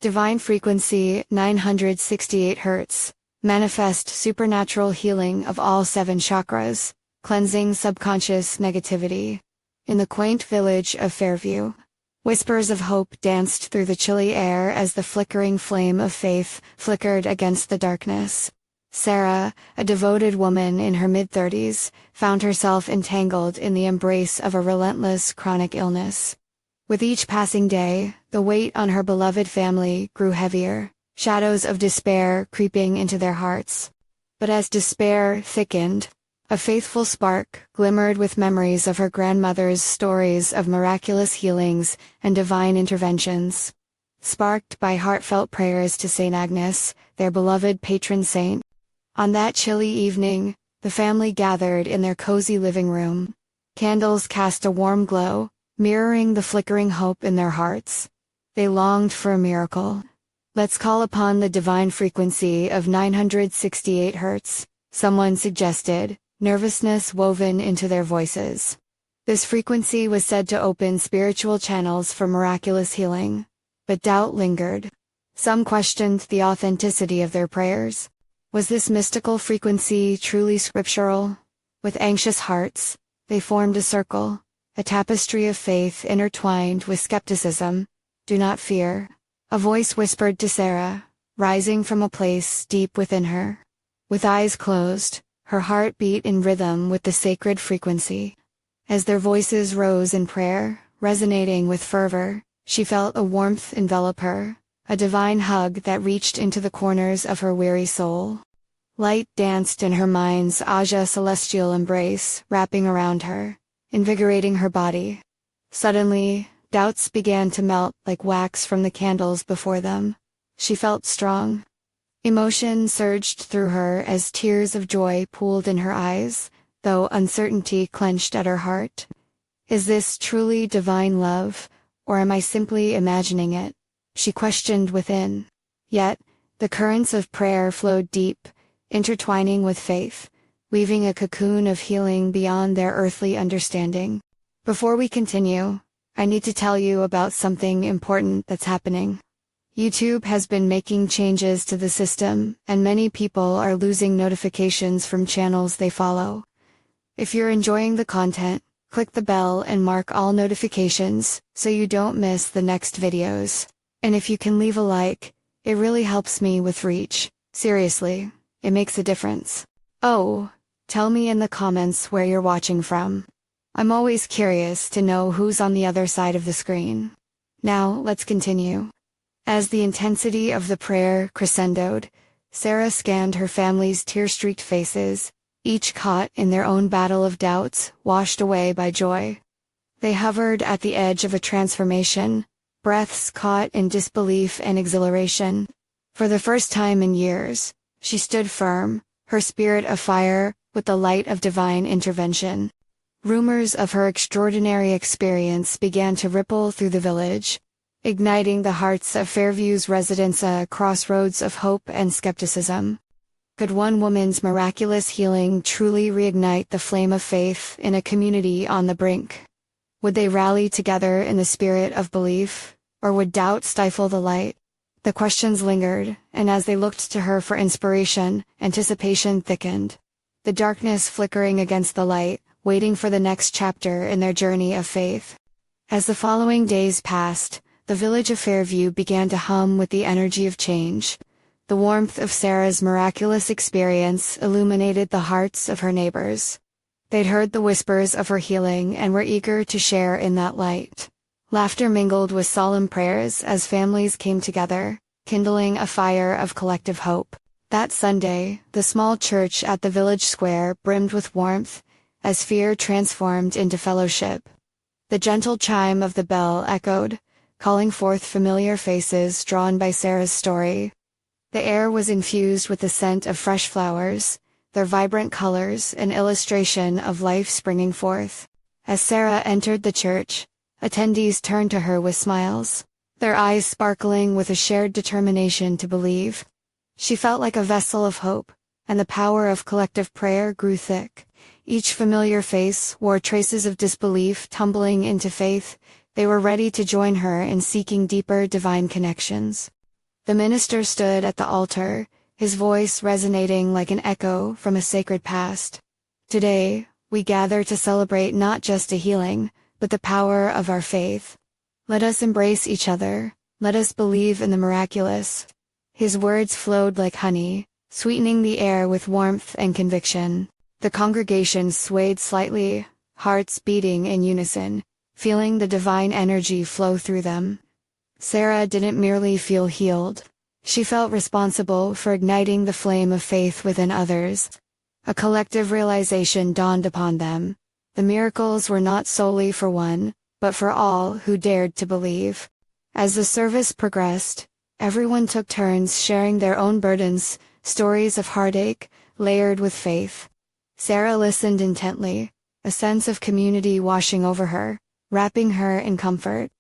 Divine frequency 968 Hz. Manifest supernatural healing of all 7 chakras, cleansing subconscious negativity. In the quaint village of Fairview, whispers of hope danced through the chilly air as the flickering flame of faith flickered against the darkness. Sarah, a devoted woman in her mid-30s, found herself entangled in the embrace of a relentless chronic illness. With each passing day, the weight on her beloved family grew heavier, shadows of despair creeping into their hearts. But as despair thickened, a faithful spark glimmered with memories of her grandmother's stories of miraculous healings and divine interventions. Sparked by heartfelt prayers to Saint Agnes, their beloved patron saint. On that chilly evening, the family gathered in their cozy living room. Candles cast a warm glow, mirroring the flickering hope in their hearts. They longed for a miracle. "Let's call upon the divine frequency of 968 Hz, someone suggested, nervousness woven into their voices. This frequency was said to open spiritual channels for miraculous healing. But doubt lingered. Some questioned the authenticity of their prayers. Was this mystical frequency truly scriptural? With anxious hearts, they formed a circle, a tapestry of faith intertwined with skepticism. "Do not fear," a voice whispered to Sarah, rising from a place deep within her. With eyes closed, her heart beat in rhythm with the sacred frequency. As their voices rose in prayer, resonating with fervor, she felt a warmth envelop her, a divine hug that reached into the corners of her weary soul. Light danced in her mind's Aja celestial embrace, wrapping around her, invigorating her body. Suddenly, doubts began to melt like wax from the candles before them. She felt strong. Emotion surged through her as tears of joy pooled in her eyes, though uncertainty clenched at her heart. Is this truly divine love, or am I simply imagining it? She questioned within. Yet, the currents of prayer flowed deep, intertwining with faith, weaving a cocoon of healing beyond their earthly understanding. Before we continue, I need to tell you about something important that's happening. YouTube has been making changes to the system, and many people are losing notifications from channels they follow. If you're enjoying the content, click the bell and mark all notifications so you don't miss the next videos. And if you can leave a like, it really helps me with reach. Seriously, it makes a difference. Oh, tell me in the comments where you're watching from. I'm always curious to know who's on the other side of the screen. Now, let's continue. As the intensity of the prayer crescendoed, Sarah scanned her family's tear-streaked faces, each caught in their own battle of doubts, washed away by joy. They hovered at the edge of a transformation, breaths caught in disbelief and exhilaration. For the first time in years, she stood firm, her spirit afire with the light of divine intervention. Rumors of her extraordinary experience began to ripple through the village, igniting the hearts of Fairview's residents a crossroads of hope and skepticism. Could one woman's miraculous healing truly reignite the flame of faith in a community on the brink? Would they rally together in the spirit of belief, or would doubt stifle the light? The questions lingered, and as they looked to her for inspiration, anticipation thickened. The darkness flickering against the light, waiting for the next chapter in their journey of faith. As the following days passed, the village of Fairview began to hum with the energy of change. The warmth of Sarah's miraculous experience illuminated the hearts of her neighbors. They'd heard the whispers of her healing and were eager to share in that light. Laughter mingled with solemn prayers as families came together, kindling a fire of collective hope. That Sunday, the small church at the village square brimmed with warmth, as fear transformed into fellowship. The gentle chime of the bell echoed, calling forth familiar faces drawn by Sarah's story. The air was infused with the scent of fresh flowers, their vibrant colors an illustration of life springing forth. As Sarah entered the church, attendees turned to her with smiles, their eyes sparkling with a shared determination to believe. She felt like a vessel of hope, and the power of collective prayer grew thick. Each familiar face wore traces of disbelief tumbling into faith. They were ready to join her in seeking deeper divine connections. The minister stood at the altar, his voice resonating like an echo from a sacred past. Today, we gather to celebrate not just a healing, but the power of our faith. Let us embrace each other, let us believe in the miraculous. His words flowed like honey, sweetening the air with warmth and conviction. The congregation swayed slightly, hearts beating in unison, feeling the divine energy flow through them. Sarah didn't merely feel healed. She felt responsible for igniting the flame of faith within others. A collective realization dawned upon them. The miracles were not solely for one, but for all who dared to believe. As the service progressed, everyone took turns sharing their own burdens, stories of heartache, layered with faith. Sarah listened intently, a sense of community washing over her, wrapping her in comfort.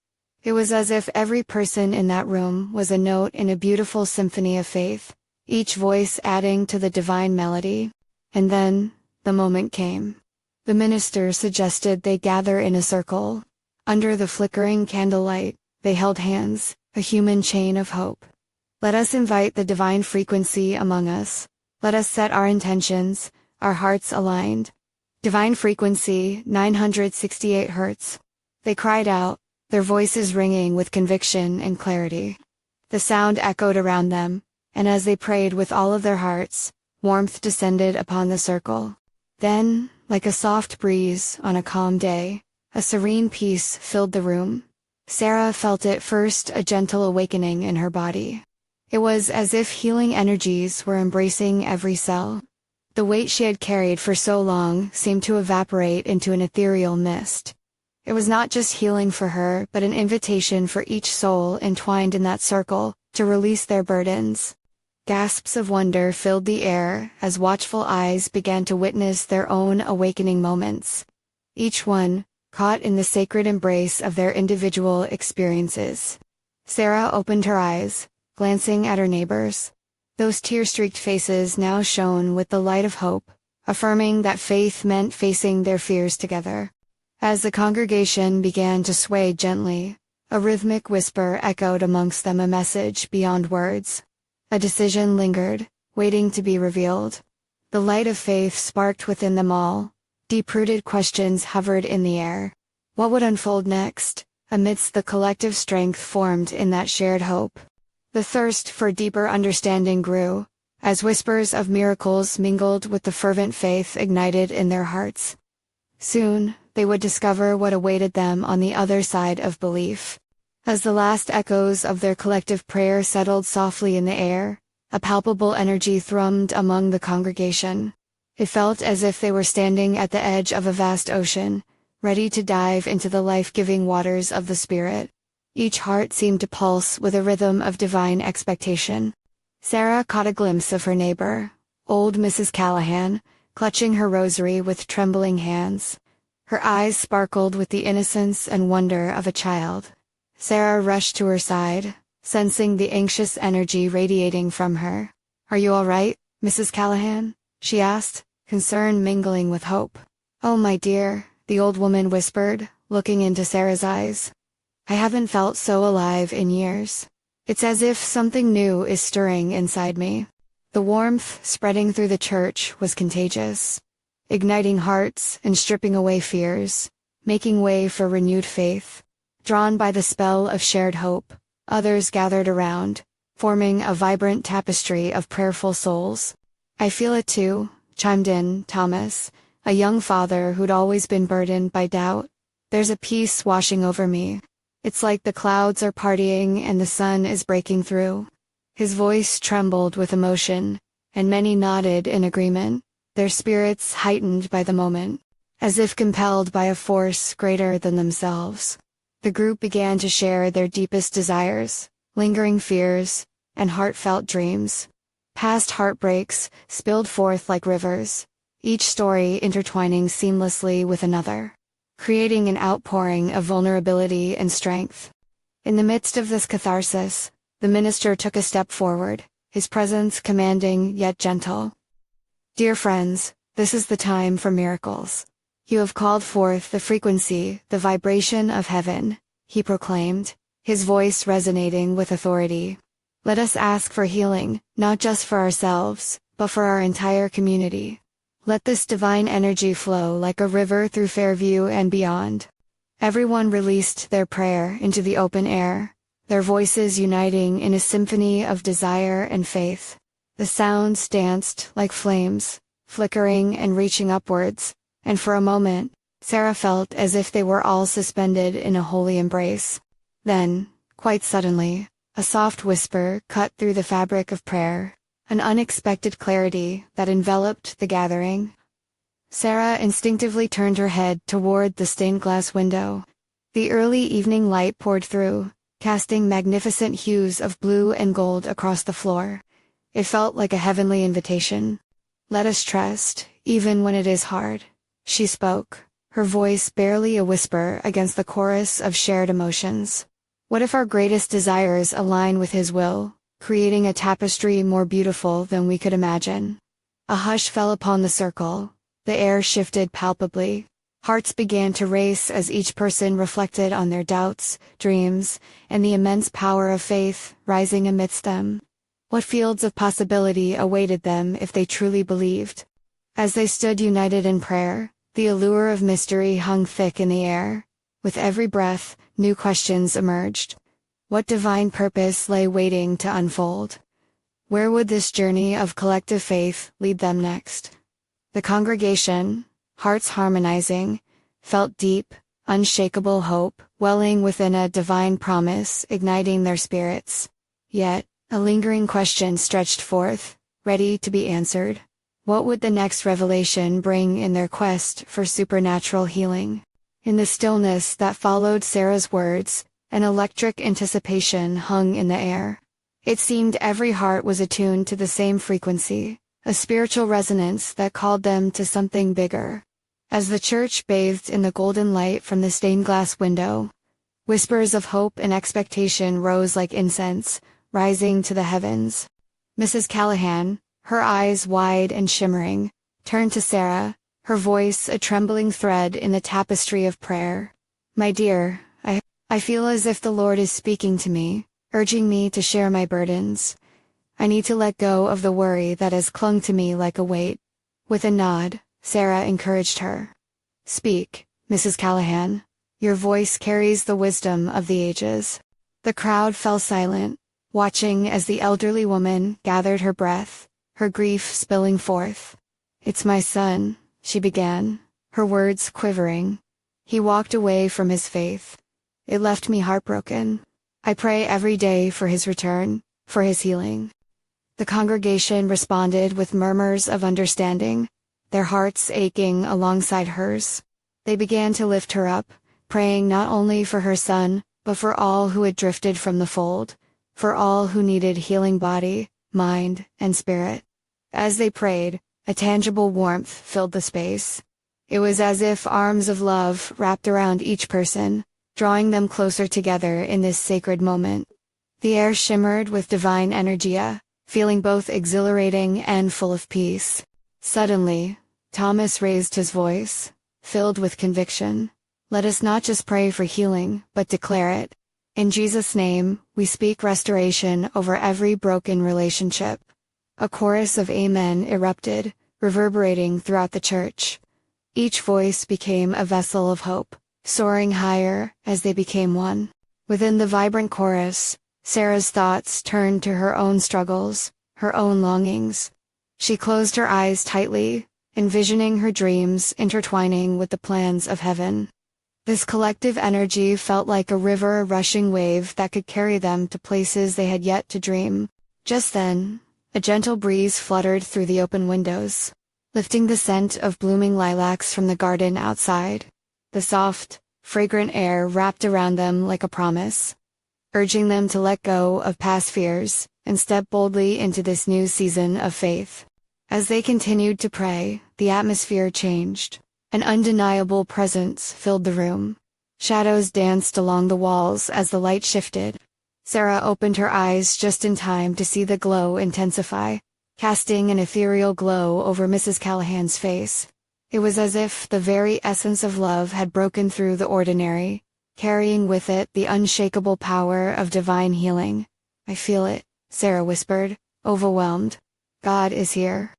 It was as if every person in that room was a note in a beautiful symphony of faith, each voice adding to the divine melody. And then, the moment came. The minister suggested they gather in a circle. Under the flickering candlelight, they held hands, a human chain of hope. Let us invite the divine frequency among us. Let us set our intentions, our hearts aligned. Divine frequency, 968 Hz. They cried out, their voices ringing with conviction and clarity. The sound echoed around them, and as they prayed with all of their hearts, warmth descended upon the circle. Then, like a soft breeze on a calm day, a serene peace filled the room. Sarah felt at first a gentle awakening in her body. It was as if healing energies were embracing every cell. The weight she had carried for so long seemed to evaporate into an ethereal mist. It was not just healing for her, but an invitation for each soul entwined in that circle to release their burdens. Gasps of wonder filled the air as watchful eyes began to witness their own awakening moments. Each one, caught in the sacred embrace of their individual experiences. Sarah opened her eyes, glancing at her neighbors. Those tear-streaked faces now shone with the light of hope, affirming that faith meant facing their fears together. As the congregation began to sway gently, a rhythmic whisper echoed amongst them, a message beyond words. A decision lingered, waiting to be revealed. The light of faith sparked within them all. Deep-rooted questions hovered in the air. What would unfold next, amidst the collective strength formed in that shared hope? The thirst for deeper understanding grew, as whispers of miracles mingled with the fervent faith ignited in their hearts. Soon, they would discover what awaited them on the other side of belief. As the last echoes of their collective prayer settled softly in the air, a palpable energy thrummed among the congregation. It felt as if they were standing at the edge of a vast ocean, ready to dive into the life-giving waters of the Spirit. Each heart seemed to pulse with a rhythm of divine expectation. Sarah caught a glimpse of her neighbor, old Mrs. Callahan, clutching her rosary with trembling hands. Her eyes sparkled with the innocence and wonder of a child. Sarah rushed to her side, sensing the anxious energy radiating from her. "Are you all right, Mrs. Callahan?" she asked, concern mingling with hope. "Oh, my dear," the old woman whispered, looking into Sarah's eyes. "I haven't felt so alive in years. It's as if something new is stirring inside me." The warmth spreading through the church was contagious, igniting hearts and stripping away fears, making way for renewed faith. Drawn by the spell of shared hope, others gathered around, forming a vibrant tapestry of prayerful souls. "I feel it too," chimed in Thomas, a young father who'd always been burdened by doubt. "There's a peace washing over me. It's like the clouds are partying and the sun is breaking through." His voice trembled with emotion, and many nodded in agreement, their spirits heightened by the moment, as if compelled by a force greater than themselves. The group began to share their deepest desires, lingering fears, and heartfelt dreams. Past heartbreaks spilled forth like rivers, each story intertwining seamlessly with another, creating an outpouring of vulnerability and strength. In the midst of this catharsis, the minister took a step forward, his presence commanding yet gentle. "Dear friends, this is the time for miracles. You have called forth the frequency, the vibration of heaven," he proclaimed, his voice resonating with authority. Let us ask for healing, not just for ourselves, but for our entire community. Let this divine energy flow like a river through Fairview and beyond. Everyone released their prayer into the open air, their voices uniting in a symphony of desire and faith. The sounds danced like flames, flickering and reaching upwards, and for a moment, Sarah felt as if they were all suspended in a holy embrace. Then, quite suddenly, a soft whisper cut through the fabric of prayer, an unexpected clarity that enveloped the gathering. Sarah instinctively turned her head toward the stained glass window. The early evening light poured through, casting magnificent hues of blue and gold across the floor. It felt like a heavenly invitation. "Let us trust, even when it is hard," she spoke, her voice barely a whisper against the chorus of shared emotions. What if our greatest desires align with His will, creating a tapestry more beautiful than we could imagine? A hush fell upon the circle. The air shifted palpably. Hearts began to race as each person reflected on their doubts, dreams, and the immense power of faith rising amidst them. What fields of possibility awaited them if they truly believed? As they stood united in prayer, the allure of mystery hung thick in the air. With every breath, new questions emerged. What divine purpose lay waiting to unfold? Where would this journey of collective faith lead them next? The congregation, hearts harmonizing, felt deep, unshakable hope welling within a divine promise igniting their spirits. Yet, a lingering question stretched forth, ready to be answered. What would the next revelation bring in their quest for supernatural healing? In the stillness that followed Sarah's words, an electric anticipation hung in the air. It seemed every heart was attuned to the same frequency, a spiritual resonance that called them to something bigger. As the church bathed in the golden light from the stained glass window, whispers of hope and expectation rose like incense, rising to the heavens. Mrs. Callahan, her eyes wide and shimmering, turned to Sarah, her voice a trembling thread in the tapestry of prayer. "My dear, I feel as if the Lord is speaking to me, urging me to share my burdens. I need to let go of the worry that has clung to me like a weight." With a nod, Sarah encouraged her. "Speak, Mrs. Callahan. Your voice carries the wisdom of the ages." The crowd fell silent, watching as the elderly woman gathered her breath, her grief spilling forth. "It's my son," she began, her words quivering. "He walked away from his faith. It left me heartbroken. I pray every day for his return, for his healing." The congregation responded with murmurs of understanding, their hearts aching alongside hers. They began to lift her up, praying not only for her son, but for all who had drifted from the fold, for all who needed healing body, mind, and spirit. As they prayed, a tangible warmth filled the space. It was as if arms of love wrapped around each person, drawing them closer together in this sacred moment. The air shimmered with divine energia, feeling both exhilarating and full of peace. Suddenly, Thomas raised his voice, filled with conviction. "Let us not just pray for healing, but declare it. In Jesus' name, we speak restoration over every broken relationship." A chorus of amen erupted, reverberating throughout the church. Each voice became a vessel of hope, soaring higher as they became one. Within the vibrant chorus, Sarah's thoughts turned to her own struggles, her own longings. She closed her eyes tightly, envisioning her dreams intertwining with the plans of heaven. This collective energy felt like a river rushing wave that could carry them to places they had yet to dream. Just then, a gentle breeze fluttered through the open windows, lifting the scent of blooming lilacs from the garden outside. The soft, fragrant air wrapped around them like a promise, urging them to let go of past fears and step boldly into this new season of faith. As they continued to pray, the atmosphere changed. An undeniable presence filled the room. Shadows danced along the walls as the light shifted. Sarah opened her eyes just in time to see the glow intensify, casting an ethereal glow over Mrs. Callahan's face. It was as if the very essence of love had broken through the ordinary, carrying with it the unshakable power of divine healing. "I feel it," Sarah whispered, overwhelmed. God is here.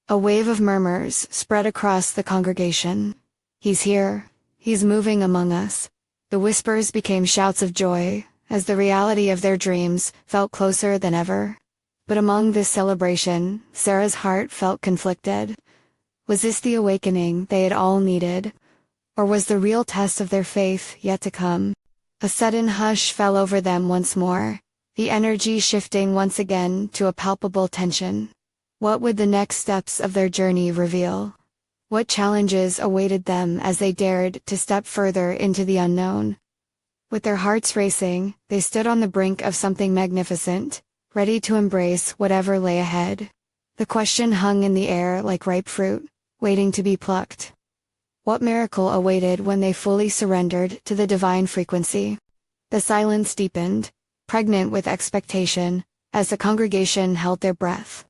A wave of murmurs spread across the congregation. He's here. He's moving among us. The whispers became shouts of joy, as the reality of their dreams felt closer than ever. But among this celebration, Sarah's heart felt conflicted. Was this the awakening they had all needed? Or was the real test of their faith yet to come? A sudden hush fell over them once more, the energy shifting once again to a palpable tension. What would the next steps of their journey reveal? What challenges awaited them as they dared to step further into the unknown? With their hearts racing, they stood on the brink of something magnificent, ready to embrace whatever lay ahead. The question hung in the air like ripe fruit, waiting to be plucked. What miracle awaited when they fully surrendered to the divine frequency? The silence deepened, pregnant with expectation, as the congregation held their breath.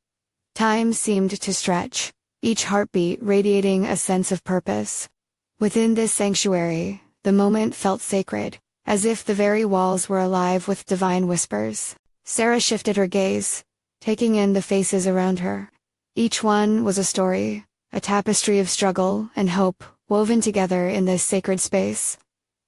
Time seemed to stretch, each heartbeat radiating a sense of purpose. Within this sanctuary, the moment felt sacred, as if the very walls were alive with divine whispers. Sarah shifted her gaze, taking in the faces around her. Each one was a story, a tapestry of struggle and hope woven together in this sacred space.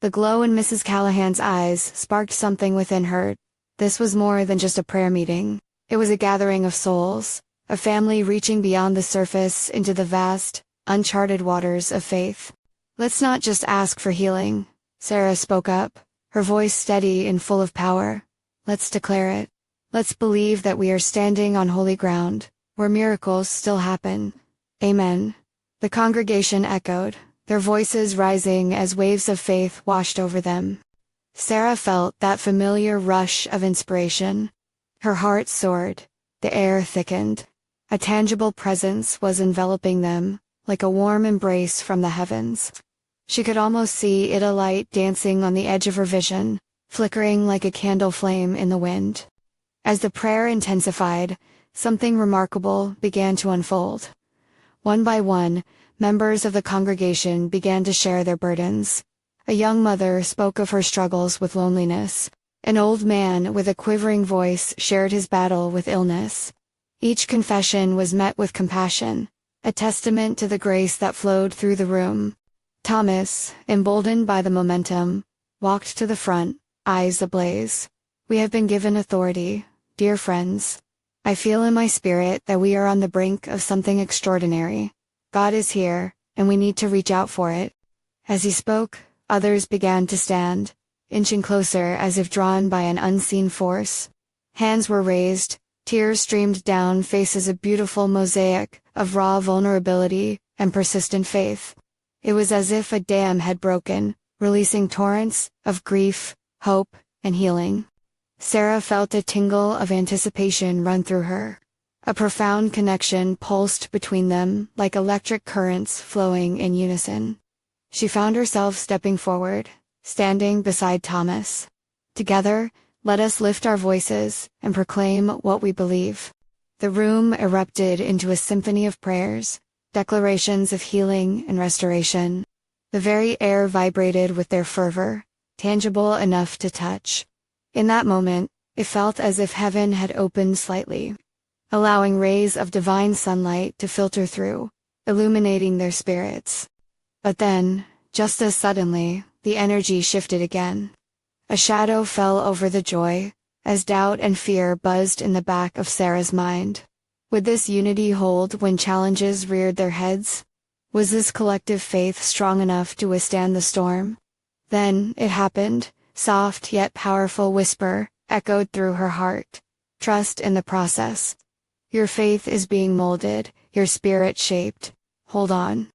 The glow in Mrs. Callahan's eyes sparked something within her. This was more than just a prayer meeting. It was a gathering of souls, a family reaching beyond the surface into the vast, uncharted waters of faith. Let's not just ask for healing, Sarah spoke up, her voice steady and full of power. Let's declare it. Let's believe that we are standing on holy ground, where miracles still happen. Amen. The congregation echoed, their voices rising as waves of faith washed over them. Sarah felt that familiar rush of inspiration. Her heart soared, the air thickened. A tangible presence was enveloping them, like a warm embrace from the heavens. She could almost see it, a light dancing on the edge of her vision, flickering like a candle flame in the wind. As the prayer intensified, something remarkable began to unfold. One by one, members of the congregation began to share their burdens. A young mother spoke of her struggles with loneliness. An old man with a quivering voice shared his battle with illness. Each confession was met with compassion, a testament to the grace that flowed through the room. Thomas, emboldened by the momentum, walked to the front, eyes ablaze. We have been given authority, dear friends. I feel in my spirit that we are on the brink of something extraordinary. God is here, and we need to reach out for it. As he spoke, others began to stand, inching closer as if drawn by an unseen force. Hands were raised, tears streamed down faces, a beautiful mosaic of raw vulnerability and persistent faith. It was as if a dam had broken, releasing torrents of grief, hope, and healing. Sarah felt a tingle of anticipation run through her. A profound connection pulsed between them like electric currents flowing in unison. She found herself stepping forward, standing beside Thomas. Together, let us lift our voices and proclaim what we believe. The room erupted into a symphony of prayers, declarations of healing and restoration. The very air vibrated with their fervor, tangible enough to touch. In that moment, it felt as if heaven had opened slightly, allowing rays of divine sunlight to filter through, illuminating their spirits. But then, just as suddenly, the energy shifted again. A shadow fell over the joy, as doubt and fear buzzed in the back of Sarah's mind. Would this unity hold when challenges reared their heads? Was this collective faith strong enough to withstand the storm? Then, it happened. Soft yet powerful whisper echoed through her heart. Trust in the process. Your faith is being molded, your spirit shaped. Hold on.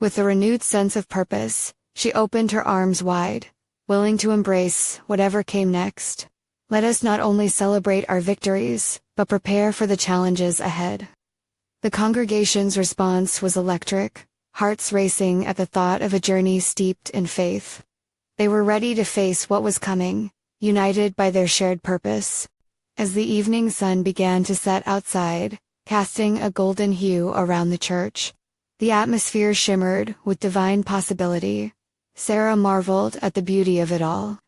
With a renewed sense of purpose, she opened her arms wide, willing to embrace whatever came next. Let us not only celebrate our victories, but prepare for the challenges ahead. The congregation's response was electric, hearts racing at the thought of a journey steeped in faith. They were ready to face what was coming, united by their shared purpose. As the evening sun began to set outside, casting a golden hue around the church, the atmosphere shimmered with divine possibility. Sarah marveled at the beauty of it all.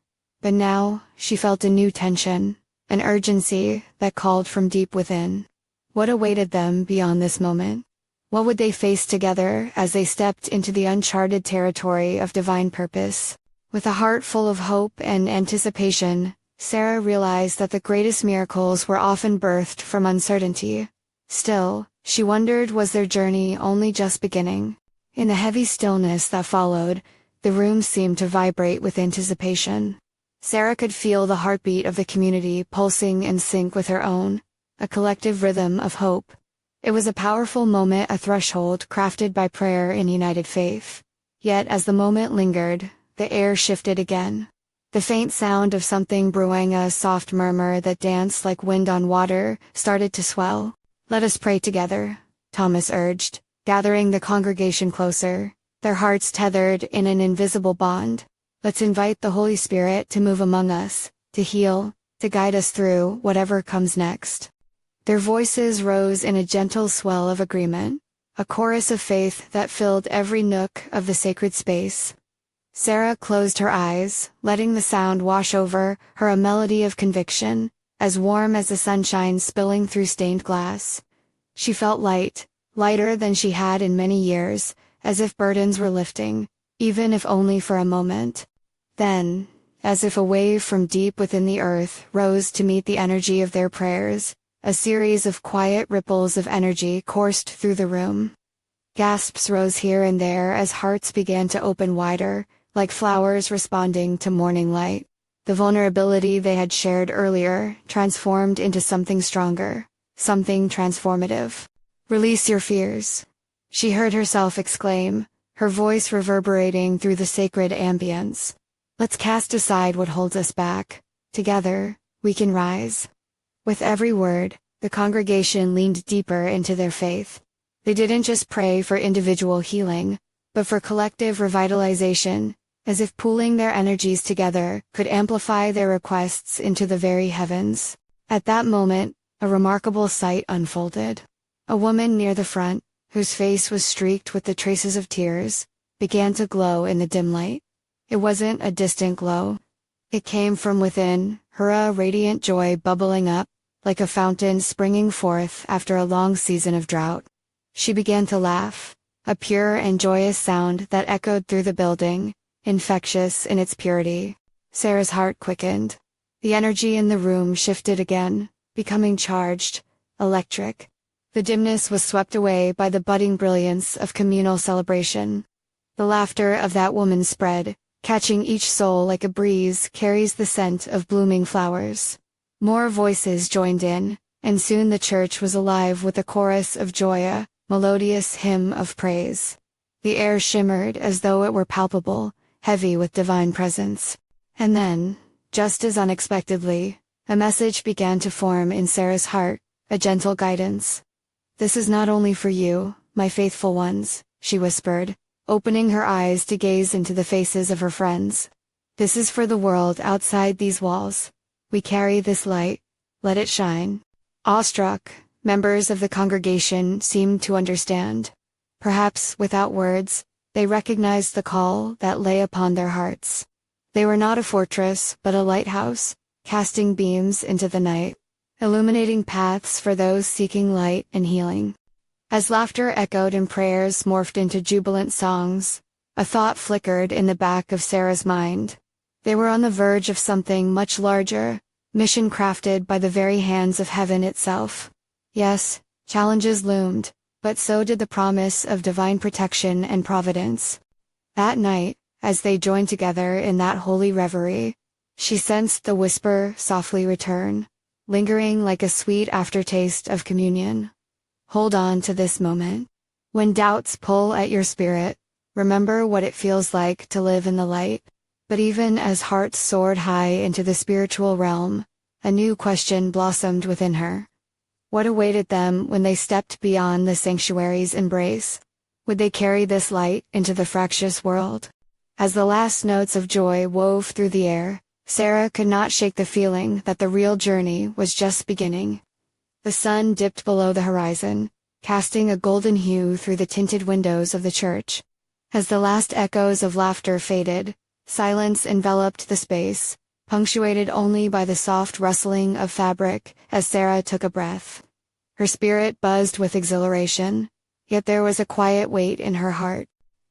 But now, she felt a new tension, an urgency that called from deep within. What awaited them beyond this moment? What would they face together as they stepped into the uncharted territory of divine purpose? With a heart full of hope and anticipation, Sarah realized that the greatest miracles were often birthed from uncertainty. Still, she wondered, was their journey only just beginning? In the heavy stillness that followed, the room seemed to vibrate with anticipation. Sarah could feel the heartbeat of the community pulsing in sync with her own, a collective rhythm of hope. It was a powerful moment, a threshold crafted by prayer and united faith. Yet as the moment lingered, the air shifted again. The faint sound of something brewing, a soft murmur that danced like wind on water, started to swell. "Let us pray together," Thomas urged, gathering the congregation closer, their hearts tethered in an invisible bond. "Let's invite the Holy Spirit to move among us, to heal, to guide us through whatever comes next." Their voices rose in a gentle swell of agreement, a chorus of faith that filled every nook of the sacred space. Sarah closed her eyes, letting the sound wash over her, a melody of conviction, as warm as the sunshine spilling through stained glass. She felt light, lighter than she had in many years, as if burdens were lifting, even if only for a moment. Then, as if a wave from deep within the earth rose to meet the energy of their prayers, a series of quiet ripples of energy coursed through the room. Gasps rose here and there as hearts began to open wider, like flowers responding to morning light. The vulnerability they had shared earlier transformed into something stronger, something transformative. "Release your fears," she heard herself exclaim, her voice reverberating through the sacred ambience. "Let's cast aside what holds us back. Together, we can rise." With every word, the congregation leaned deeper into their faith. They didn't just pray for individual healing, but for collective revitalization, as if pooling their energies together could amplify their requests into the very heavens. At that moment, a remarkable sight unfolded. A woman near the front, whose face was streaked with the traces of tears, began to glow in the dim light. It wasn't a distant glow. It came from within, her a radiant joy bubbling up, like a fountain springing forth after a long season of drought. She began to laugh, a pure and joyous sound that echoed through the building, infectious in its purity. Sarah's heart quickened. The energy in the room shifted again, becoming charged, electric. The dimness was swept away by the budding brilliance of communal celebration. The laughter of that woman spread, catching each soul like a breeze carries the scent of blooming flowers. More voices joined in, and soon the church was alive with a chorus of joy, a melodious hymn of praise. The air shimmered as though it were palpable, heavy with divine presence. And then, just as unexpectedly, a message began to form in Sarah's heart, a gentle guidance. "This is not only for you, my faithful ones," she whispered, opening her eyes to gaze into the faces of her friends. "This is for the world outside these walls. We carry this light. Let it shine." Awestruck, members of the congregation seemed to understand. Perhaps without words, they recognized the call that lay upon their hearts. They were not a fortress, but a lighthouse, casting beams into the night, illuminating paths for those seeking light and healing. As laughter echoed and prayers morphed into jubilant songs, a thought flickered in the back of Sarah's mind. They were on the verge of something much larger, mission crafted by the very hands of heaven itself. Yes, challenges loomed, but so did the promise of divine protection and providence. That night, as they joined together in that holy reverie, she sensed the whisper softly return, lingering like a sweet aftertaste of communion. Hold on to this moment. When doubts pull at your spirit, remember what it feels like to live in the light. But even as hearts soared high into the spiritual realm, a new question blossomed within her. What awaited them when they stepped beyond the sanctuary's embrace? Would they carry this light into the fractious world? As the last notes of joy wove through the air, Sarah could not shake the feeling that the real journey was just beginning. The sun dipped below the horizon, casting a golden hue through the tinted windows of the church. As the last echoes of laughter faded, silence enveloped the space, punctuated only by the soft rustling of fabric as Sarah took a breath. Her spirit buzzed with exhilaration, yet there was a quiet weight in her heart.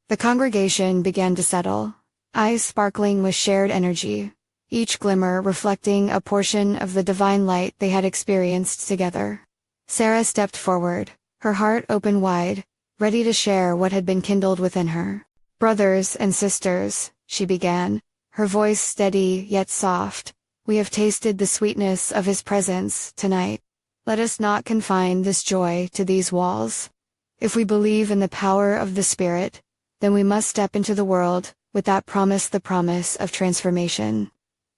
The congregation began to settle, eyes sparkling with shared energy, each glimmer reflecting a portion of the divine light they had experienced together. Sarah stepped forward, her heart open wide, ready to share what had been kindled within her. "Brothers and sisters," she began, her voice steady yet soft, "we have tasted the sweetness of His presence tonight. Let us not confine this joy to these walls. If we believe in the power of the Spirit, then we must step into the world with that promise, the promise of transformation."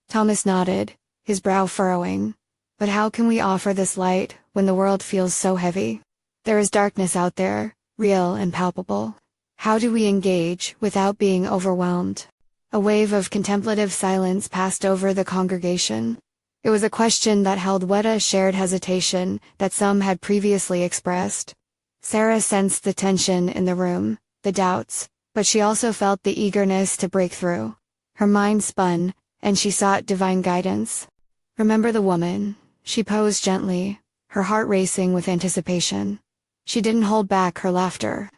Thomas nodded, his brow furrowing. "But how can we offer this light when the world feels so heavy? There is darkness out there, real and palpable. How do we engage without being overwhelmed?" A wave of contemplative silence passed over the congregation. It was a question that held a shared hesitation that some had previously expressed. Sarah sensed the tension in the room, the doubts, but she also felt the eagerness to break through. Her mind spun, and she sought divine guidance. "Remember the woman," she posed gently, her heart racing with anticipation. She didn't hold back her laughter.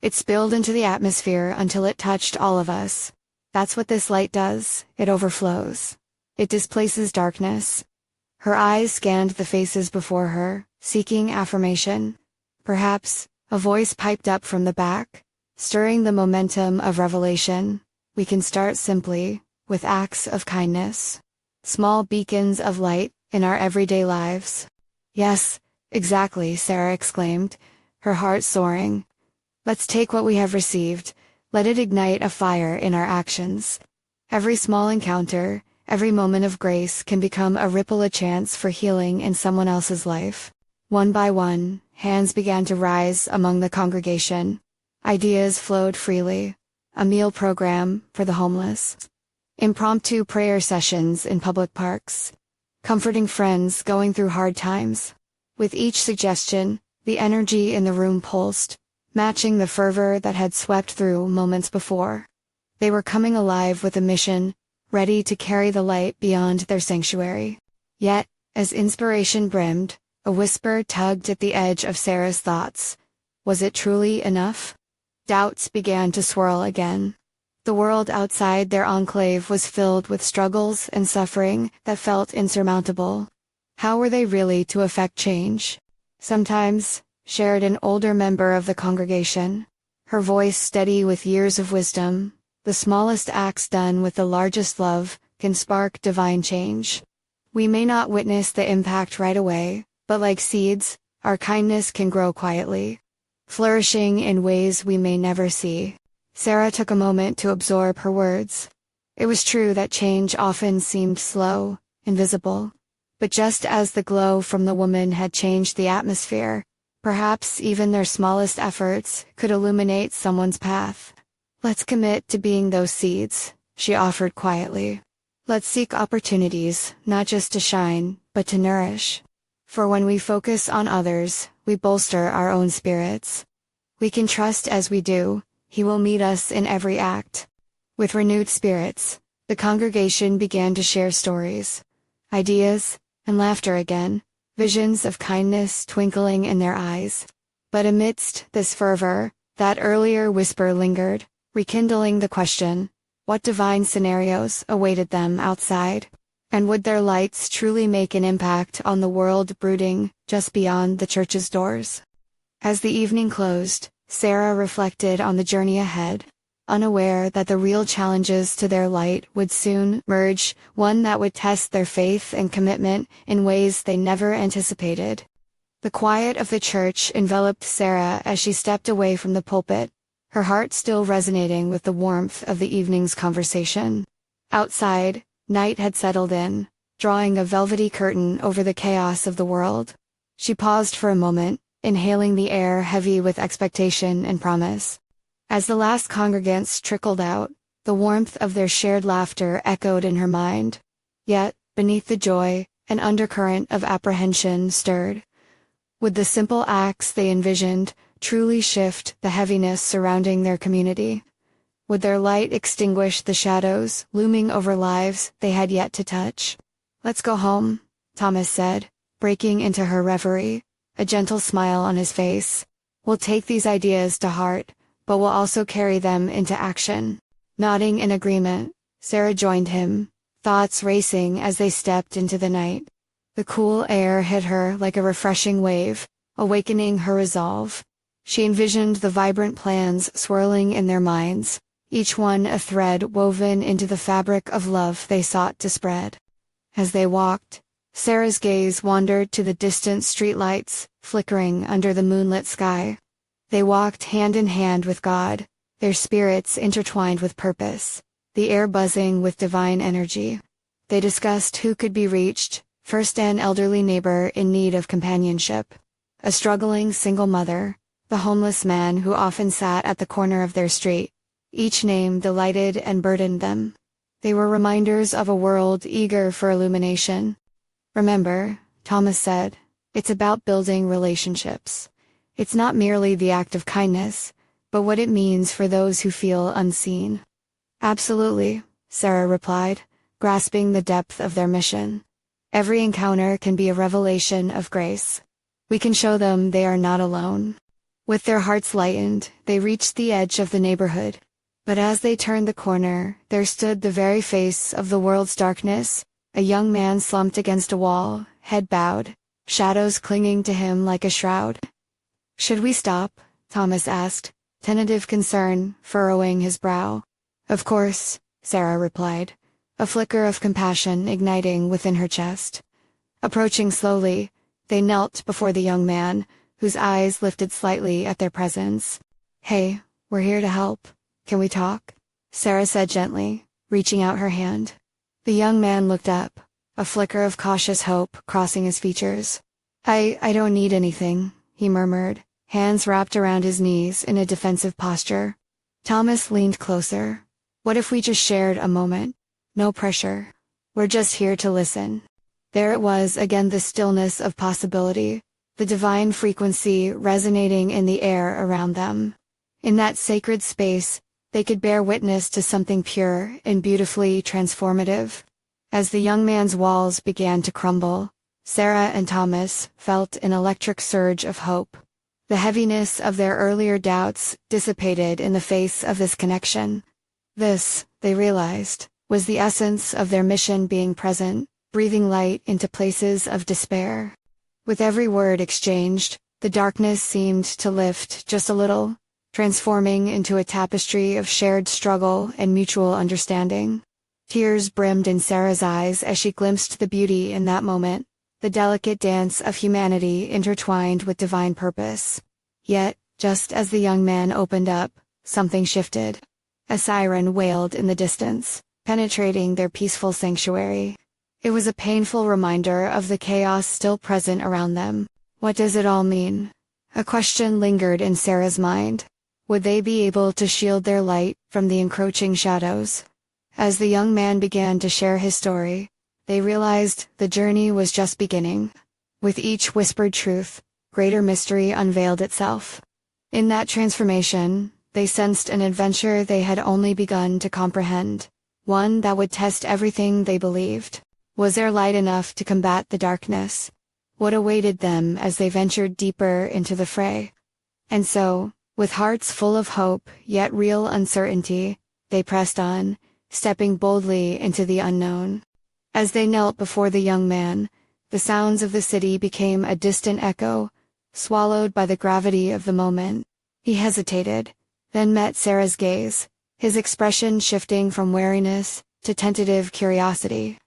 It spilled into the atmosphere until it touched all of us. That's what this light does, it overflows. It displaces darkness. Her eyes scanned the faces before her, seeking affirmation. Perhaps, a voice piped up from the back, stirring the momentum of revelation. "We can start simply, with acts of kindness. Small beacons of light in our everyday lives." "Yes, exactly," Sarah exclaimed, her heart soaring. "Let's take what we have received, let it ignite a fire in our actions. Every small encounter, every moment of grace can become a ripple, a chance for healing in someone else's life." One by one, hands began to rise among the congregation. Ideas flowed freely. A meal program for the homeless. Impromptu prayer sessions in public parks. Comforting friends going through hard times. With each suggestion, the energy in the room pulsed, matching the fervor that had swept through moments before. They were coming alive with a mission, ready to carry the light beyond their sanctuary. Yet, as inspiration brimmed, a whisper tugged at the edge of Sarah's thoughts. Was it truly enough? Doubts began to swirl again. The world outside their enclave was filled with struggles and suffering that felt insurmountable. How were they really to effect change? "Sometimes," shared an older member of the congregation, her voice steady with years of wisdom, "the smallest acts done with the largest love can spark divine change. We may not witness the impact right away, but like seeds, our kindness can grow quietly, flourishing in ways we may never see." Sarah took a moment to absorb her words. It was true that change often seemed slow, invisible. But just as the glow from the woman had changed the atmosphere, perhaps even their smallest efforts could illuminate someone's path. "Let's commit to being those seeds," she offered quietly. "Let's seek opportunities, not just to shine, but to nourish. For when we focus on others, we bolster our own spirits. We can trust as we do, He will meet us in every act." With renewed spirits, the congregation began to share stories, ideas, and laughter again, visions of kindness twinkling in their eyes. But amidst this fervor, that earlier whisper lingered, rekindling the question, what divine scenarios awaited them outside? And would their lights truly make an impact on the world brooding just beyond the church's doors? As the evening closed, Sarah reflected on the journey ahead, unaware that the real challenges to their light would soon merge, one that would test their faith and commitment in ways they never anticipated. The quiet of the church enveloped Sarah as she stepped away from the pulpit, her heart still resonating with the warmth of the evening's conversation. Outside, night had settled in, drawing a velvety curtain over the chaos of the world. She paused for a moment, inhaling the air heavy with expectation and promise. As the last congregants trickled out, the warmth of their shared laughter echoed in her mind. Yet, beneath the joy, an undercurrent of apprehension stirred. Would the simple acts they envisioned truly shift the heaviness surrounding their community? Would their light extinguish the shadows looming over lives they had yet to touch? "Let's go home," Thomas said, breaking into her reverie, a gentle smile on his face. "We'll take these ideas to heart, but we'll also carry them into action." Nodding in agreement, Sarah joined him, thoughts racing as they stepped into the night. The cool air hit her like a refreshing wave, awakening her resolve. She envisioned the vibrant plans swirling in their minds, each one a thread woven into the fabric of love they sought to spread. As they walked, Sarah's gaze wandered to the distant streetlights, flickering under the moonlit sky. They walked hand in hand with God, their spirits intertwined with purpose, the air buzzing with divine energy. They discussed who could be reached, first an elderly neighbor in need of companionship, a struggling single mother, the homeless man who often sat at the corner of their street. Each name delighted and burdened them. They were reminders of a world eager for illumination. "Remember," Thomas said, "it's about building relationships. It's not merely the act of kindness, but what it means for those who feel unseen." "Absolutely," Sarah replied, grasping the depth of their mission. "Every encounter can be a revelation of grace. We can show them they are not alone." With their hearts lightened, they reached the edge of the neighborhood. But as they turned the corner, there stood the very face of the world's darkness, a young man slumped against a wall, head bowed, shadows clinging to him like a shroud. "Should we stop?" Thomas asked, tentative concern furrowing his brow. "Of course," Sarah replied, a flicker of compassion igniting within her chest. Approaching slowly, they knelt before the young man, whose eyes lifted slightly at their presence. "Hey, we're here to help. Can we talk?" Sarah said gently, reaching out her hand. The young man looked up, a flicker of cautious hope crossing his features. I don't need anything," he murmured, hands wrapped around his knees in a defensive posture. Thomas leaned closer. "What if we just shared a moment? No pressure. We're just here to listen." There it was again, the stillness of possibility, the divine frequency resonating in the air around them. In that sacred space, they could bear witness to something pure and beautifully transformative. As the young man's walls began to crumble, Sarah and Thomas felt an electric surge of hope. The heaviness of their earlier doubts dissipated in the face of this connection. This, they realized, was the essence of their mission, being present, breathing light into places of despair. With every word exchanged, the darkness seemed to lift just a little, transforming into a tapestry of shared struggle and mutual understanding. Tears brimmed in Sarah's eyes as she glimpsed the beauty in that moment, the delicate dance of humanity intertwined with divine purpose. Yet, just as the young man opened up, something shifted. A siren wailed in the distance, penetrating their peaceful sanctuary. It was a painful reminder of the chaos still present around them. What does it all mean? A question lingered in Sarah's mind. Would they be able to shield their light from the encroaching shadows? As the young man began to share his story, they realized the journey was just beginning. With each whispered truth, greater mystery unveiled itself. In that transformation, they sensed an adventure they had only begun to comprehend, one that would test everything they believed. Was there light enough to combat the darkness? What awaited them as they ventured deeper into the fray? And so, with hearts full of hope, yet real uncertainty, they pressed on, stepping boldly into the unknown. As they knelt before the young man, the sounds of the city became a distant echo, swallowed by the gravity of the moment. He hesitated, then met Sarah's gaze, his expression shifting from wariness to tentative curiosity.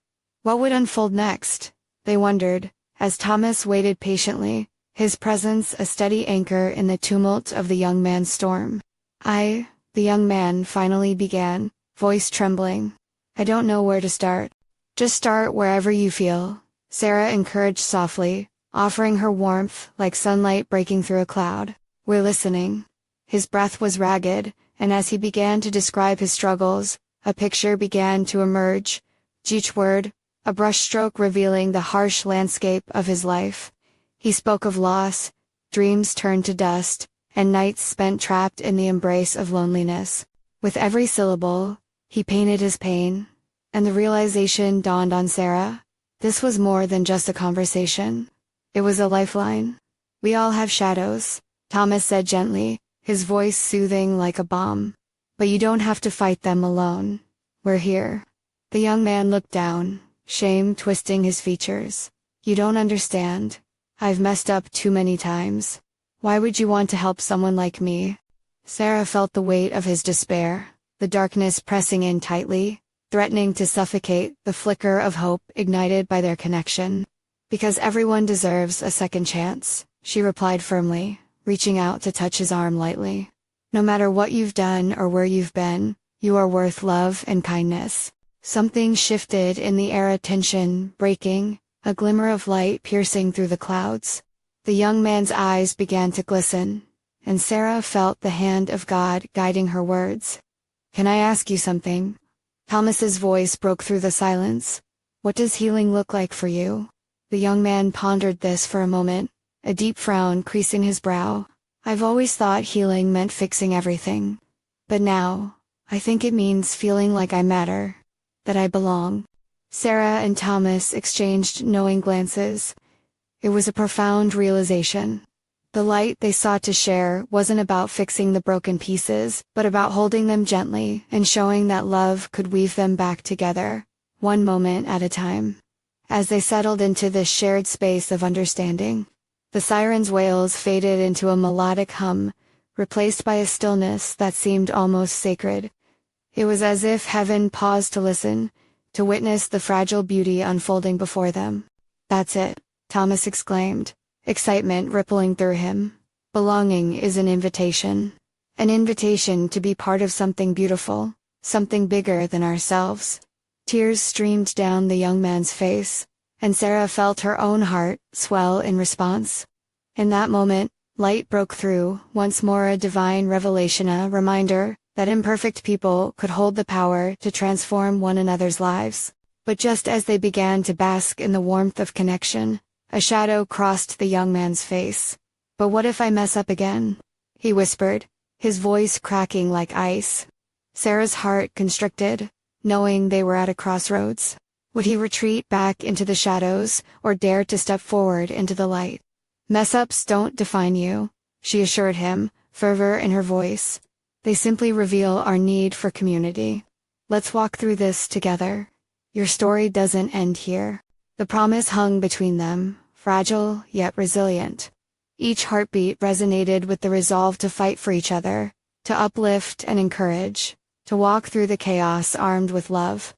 What would unfold next? They wondered, as Thomas waited patiently, his presence a steady anchor in the tumult of the young man's storm. The young man finally began, voice trembling. "I don't know where to start." "Just start wherever you feel," Sarah encouraged softly, offering her warmth like sunlight breaking through a cloud. "We're listening." His breath was ragged, and as he began to describe his struggles, a picture began to emerge. Each word, a brushstroke revealing the harsh landscape of his life. He spoke of loss, dreams turned to dust, and nights spent trapped in the embrace of loneliness. With every syllable, he painted his pain, and the realization dawned on Sarah. This was more than just a conversation. It was a lifeline. We all have shadows, Thomas said gently, his voice soothing like a balm. But you don't have to fight them alone. We're here. The young man looked down, shame twisting his features. You don't understand. I've messed up too many times. Why would you want to help someone like me? Sarah felt the weight of his despair, the darkness pressing in tightly, threatening to suffocate the flicker of hope ignited by their connection. Because everyone deserves a second chance, she replied firmly, reaching out to touch his arm lightly. No matter what you've done or where you've been, you are worth love and kindness. Something shifted in the air, tension breaking, a glimmer of light piercing through the clouds. The young man's eyes began to glisten, and Sarah felt the hand of God guiding her words. Can I ask you something? Thomas's voice broke through the silence. What does healing look like for you? The young man pondered this for a moment, a deep frown creasing his brow. I've always thought healing meant fixing everything. But now, I think it means feeling like I matter, that I belong. Sarah and Thomas exchanged knowing glances. It was a profound realization. The light they sought to share wasn't about fixing the broken pieces, but about holding them gently and showing that love could weave them back together, one moment at a time. As they settled into this shared space of understanding, the siren's wails faded into a melodic hum, replaced by a stillness that seemed almost sacred. It was as if heaven paused to listen, to witness the fragile beauty unfolding before them. That's it, Thomas exclaimed, excitement rippling through him. Belonging is an invitation. An invitation to be part of something beautiful, something bigger than ourselves. Tears streamed down the young man's face, and Sarah felt her own heart swell in response. In that moment, light broke through, once more a divine revelation, a reminder that imperfect people could hold the power to transform one another's lives. But just as they began to bask in the warmth of connection, a shadow crossed the young man's face. But what if I mess up again? He whispered, his voice cracking like ice. Sarah's heart constricted, knowing they were at a crossroads. Would he retreat back into the shadows, or dare to step forward into the light? Mess-ups don't define you, she assured him, fervor in her voice. They simply reveal our need for community. Let's walk through this together. Your story doesn't end here. The promise hung between them, fragile yet resilient. Each heartbeat resonated with the resolve to fight for each other, to uplift and encourage, to walk through the chaos armed with love.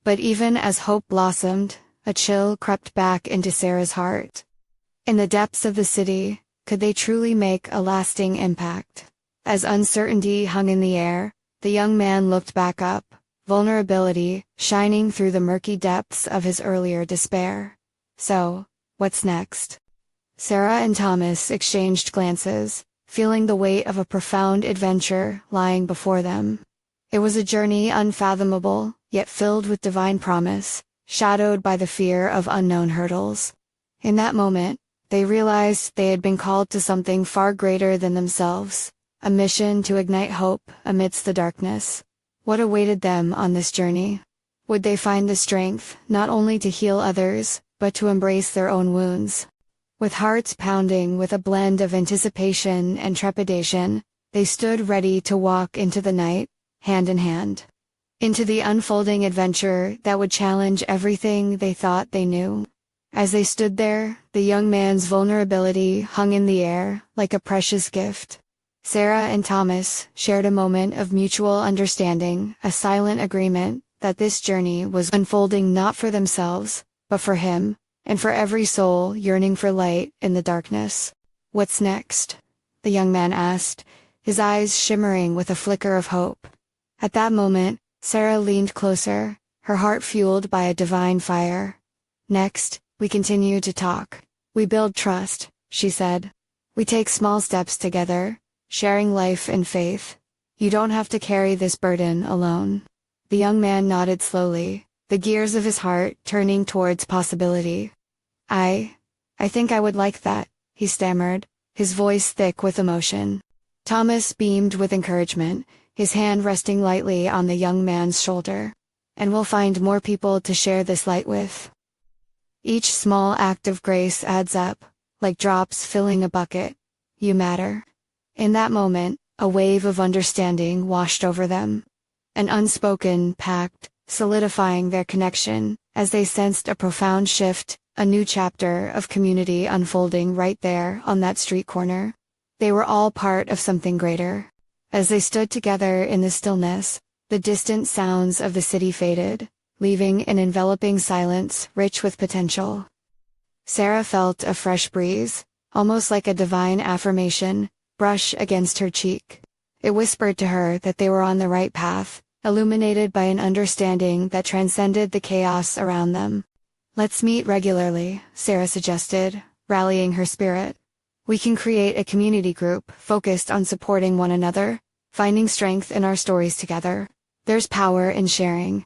But even as hope blossomed, a chill crept back into Sarah's heart. In the depths of the city, could they truly make a lasting impact? As uncertainty hung in the air, the young man looked back up, vulnerability shining through the murky depths of his earlier despair. So, what's next? Sarah and Thomas exchanged glances, feeling the weight of a profound adventure lying before them. It was a journey unfathomable, yet filled with divine promise, shadowed by the fear of unknown hurdles. In that moment, they realized they had been called to something far greater than themselves, a mission to ignite hope amidst the darkness. What awaited them on this journey? Would they find the strength, not only to heal others, but to embrace their own wounds? With hearts pounding with a blend of anticipation and trepidation, they stood ready to walk into the night, hand in hand. Into the unfolding adventure that would challenge everything they thought they knew. As they stood there, the young man's vulnerability hung in the air, like a precious gift. Sarah and Thomas shared a moment of mutual understanding, a silent agreement that this journey was unfolding not for themselves, but for him, and for every soul yearning for light in the darkness. What's next? The young man asked, his eyes shimmering with a flicker of hope. At that moment, Sarah leaned closer, her heart fueled by a divine fire. Next, we continue to talk. We build trust, she said. We take small steps together, sharing life and faith. You don't have to carry this burden alone. The young man nodded slowly, the gears of his heart turning towards possibility. I think I would like that, he stammered, his voice thick with emotion. Thomas beamed with encouragement, his hand resting lightly on the young man's shoulder. And we'll find more people to share this light with. Each small act of grace adds up, like drops filling a bucket. You matter. In that moment, a wave of understanding washed over them. An unspoken pact, solidifying their connection, as they sensed a profound shift, a new chapter of community unfolding right there on that street corner. They were all part of something greater. As they stood together in the stillness, the distant sounds of the city faded, leaving an enveloping silence rich with potential. Sarah felt a fresh breeze, almost like a divine affirmation, brush against her cheek. It whispered to her that they were on the right path, illuminated by an understanding that transcended the chaos around them. Let's meet regularly, Sarah suggested, rallying her spirit. We can create a community group focused on supporting one another, finding strength in our stories together. There's power in sharing.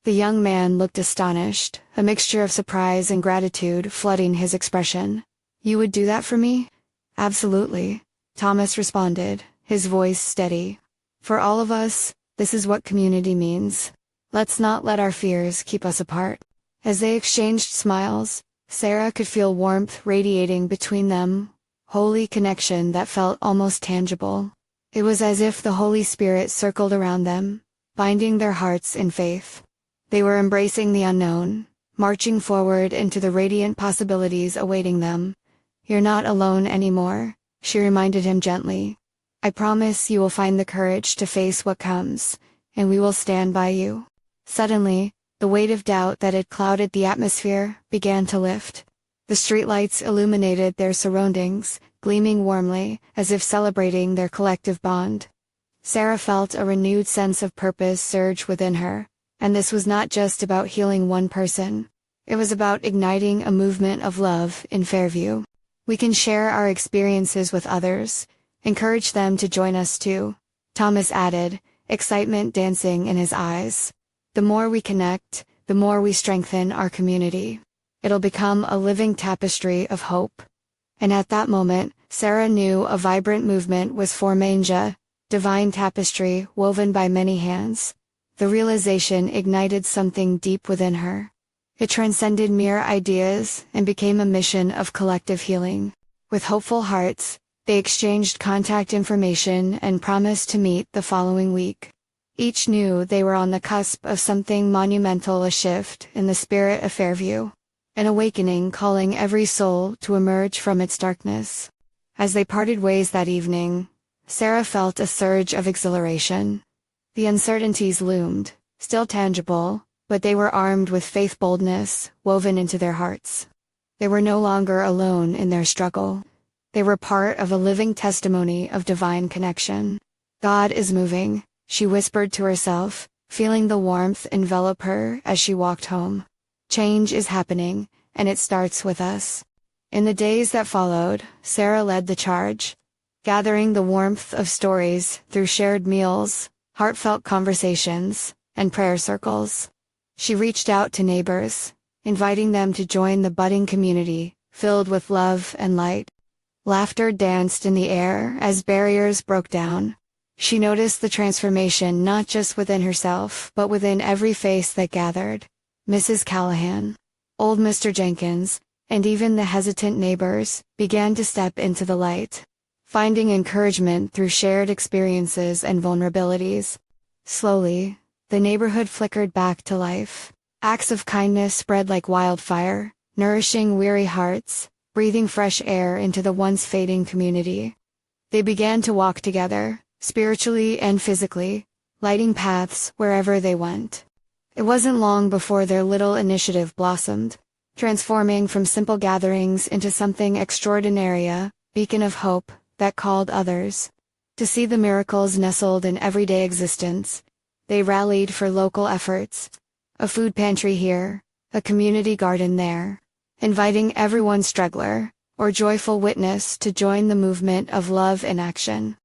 The young man looked astonished, a mixture of surprise and gratitude flooding his expression. You would do that for me? Absolutely, Thomas responded, his voice steady. For all of us, this is what community means. Let's not let our fears keep us apart. As they exchanged smiles, Sarah could feel warmth radiating between them, holy connection that felt almost tangible. It was as if the Holy Spirit circled around them, binding their hearts in faith. They were embracing the unknown, marching forward into the radiant possibilities awaiting them. You're not alone anymore, she reminded him gently. I promise you will find the courage to face what comes, and we will stand by you. Suddenly, the weight of doubt that had clouded the atmosphere began to lift. The streetlights illuminated their surroundings, gleaming warmly, as if celebrating their collective bond. Sarah felt a renewed sense of purpose surge within her, and this was not just about healing one person. It was about igniting a movement of love in Fairview. We can share our experiences with others, encourage them to join us too, Thomas added, excitement dancing in his eyes. The more we connect, the more we strengthen our community. It'll become a living tapestry of hope. And at that moment, Sarah knew a vibrant movement was forming, divine tapestry woven by many hands. The realization ignited something deep within her. It transcended mere ideas and became a mission of collective healing. With hopeful hearts, they exchanged contact information and promised to meet the following week. Each knew they were on the cusp of something monumental, a shift in the spirit of Fairview, an awakening calling every soul to emerge from its darkness. As they parted ways that evening, Sarah felt a surge of exhilaration. The uncertainties loomed, still tangible, but they were armed with faith boldness woven into their hearts. They were no longer alone in their struggle. They were part of a living testimony of divine connection. God is moving, she whispered to herself, feeling the warmth envelop her as she walked home. Change is happening, and it starts with us. In the days that followed, Sarah led the charge, gathering the warmth of stories through shared meals, heartfelt conversations, and prayer circles. She reached out to neighbors, inviting them to join the budding community, filled with love and light. Laughter danced in the air as barriers broke down. She noticed the transformation not just within herself but within every face that gathered. Mrs. Callahan, old Mr. Jenkins, and even the hesitant neighbors began to step into the light, finding encouragement through shared experiences and vulnerabilities. Slowly, the neighborhood flickered back to life. Acts of kindness spread like wildfire, nourishing weary hearts, breathing fresh air into the once fading community. They began to walk together, spiritually and physically, lighting paths wherever they went. It wasn't long before their little initiative blossomed, transforming from simple gatherings into something extraordinary, a beacon of hope that called others to see the miracles nestled in everyday existence. They rallied for local efforts, a food pantry here, a community garden there, inviting everyone struggler or joyful witness to join the movement of love in action.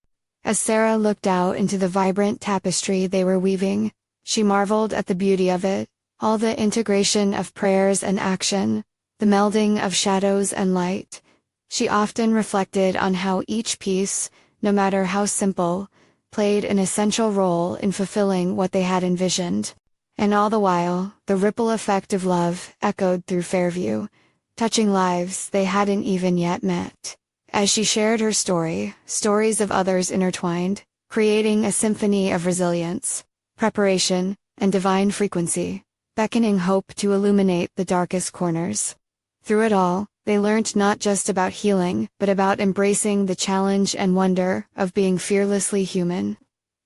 As Sarah looked out into the vibrant tapestry they were weaving, she marveled at the beauty of it, all the integration of prayers and action, the melding of shadows and light. She often reflected on how each piece, no matter how simple, played an essential role in fulfilling what they had envisioned. And all the while, the ripple effect of love echoed through Fairview, touching lives they hadn't even yet met. As she shared her story, stories of others intertwined, creating a symphony of resilience, preparation, and divine frequency, beckoning hope to illuminate the darkest corners. Through it all, they learned not just about healing, but about embracing the challenge and wonder of being fearlessly human.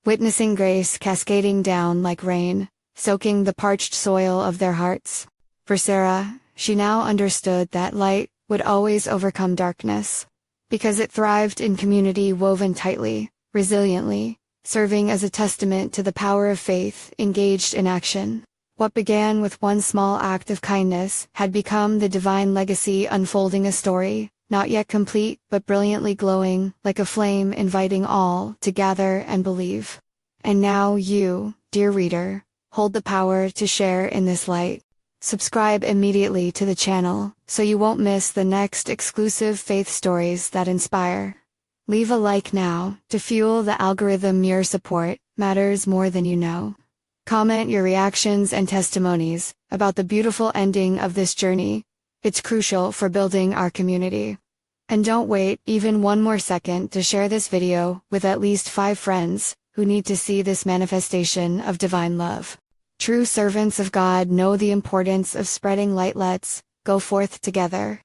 Witnessing grace cascading down like rain, soaking the parched soil of their hearts. For Sarah, she now understood that light would always overcome darkness, because it thrived in community woven tightly, resiliently, serving as a testament to the power of faith engaged in action. What began with one small act of kindness had become the divine legacy, unfolding a story, not yet complete but brilliantly glowing, like a flame inviting all to gather and believe. And now you, dear reader, hold the power to share in this light. Subscribe immediately to the channel, so you won't miss the next exclusive faith stories that inspire. Leave a like now, to fuel the algorithm. Your support matters more than you know. Comment your reactions and testimonies about the beautiful ending of this journey. It's crucial for building our community. And don't wait even one more second to share this video with at least 5 friends who need to see this manifestation of divine love. True servants of God know the importance of spreading light. Let's go forth together,